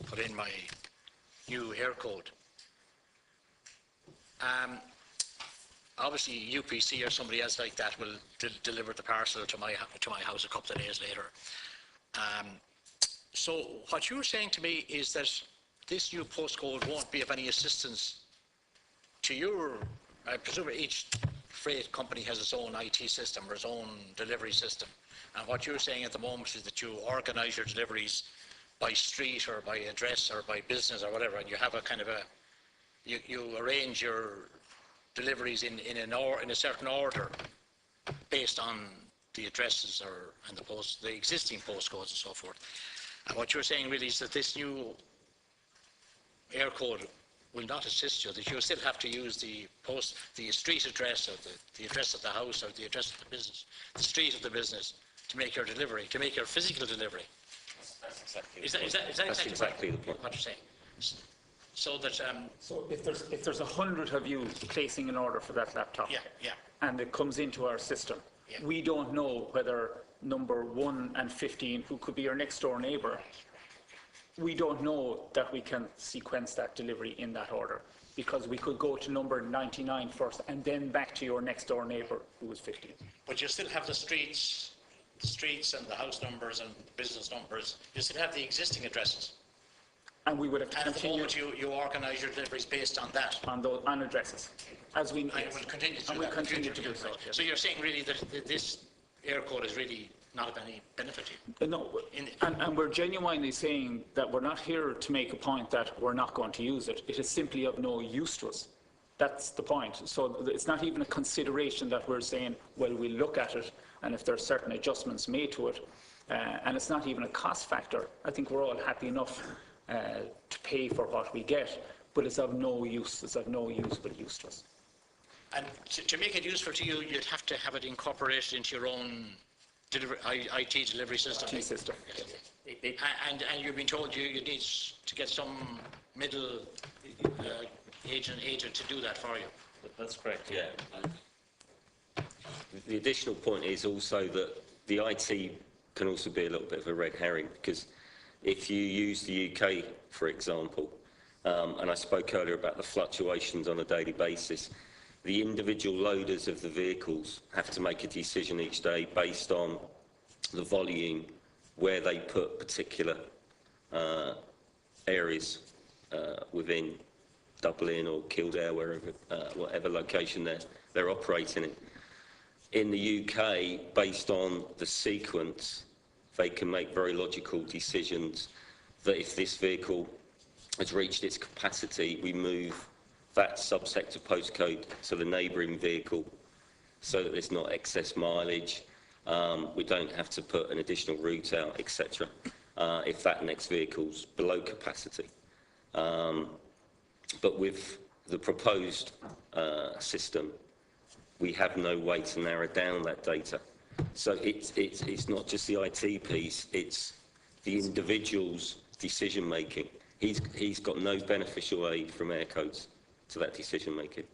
put in my new Eircode. Obviously, UPC or somebody else like that will deliver the parcel to my house a couple of days later. So what you're saying to me is that this new postcode won't be of any assistance to your, I presume each freight company has its own IT system or its own delivery system. And what you're saying at the moment is that you organise your deliveries by street or by address or by business or whatever, and you have a kind of a, you arrange your deliveries in a certain order based on the addresses and the existing postcodes and so forth. And what you're saying really is that this new Eircode will not assist you, that you'll still have to use the street address or the address of the house or the address of the business, the street of the business, to make your delivery, to make your physical delivery. That's exactly That's exactly the point. What you're saying. So that so if there's 100 of you placing an order for that laptop, and it comes into our system, we don't know whether number 1 and 15, who could be your next door neighbour, we don't know that we can sequence that delivery in that order, because we could go to number 99 first and then back to your next door neighbour who was 15. But you still have the streets and the house numbers and business numbers. You still have the existing addresses. And we would have to continue. At the moment you organise your deliveries based on that. On addresses. As we and we'll continue to do and we'll that continue in the to do future. so. Yes. So you're saying really that this Eircode is really not of any benefit to you? No, and we're genuinely saying that we're not here to make a point that we're not going to use it. It is simply of no use to us. That's the point. So it's not even a consideration that we're saying, well, we'll look at it, and if there are certain adjustments made to it, and it's not even a cost factor. I think we're all happy enough to pay for what we get, but it's of no use. It's of no use but use to us. And to make it useful to you, you'd have to have it incorporated into your own IT delivery system. IT system. And you've been told you need to get some middle agent to do that for you. That's correct, yeah. The additional point is also that the IT can also be a little bit of a red herring, because if you use the UK, for example, and I spoke earlier about the fluctuations on a daily basis, the individual loaders of the vehicles have to make a decision each day based on the volume, where they put particular areas within Dublin or Kildare, wherever, whatever location they're operating in. In the UK, based on the sequence, they can make very logical decisions that if this vehicle has reached its capacity, we move that subsector postcode to the neighbouring vehicle so that there's not excess mileage. We don't have to put an additional route out, etc. If that next vehicle's below capacity. But with the proposed system, we have no way to narrow down that data. So it's not just the IT piece, it's the individual's decision making. He's got no beneficial aid from Eircodes to that decision making.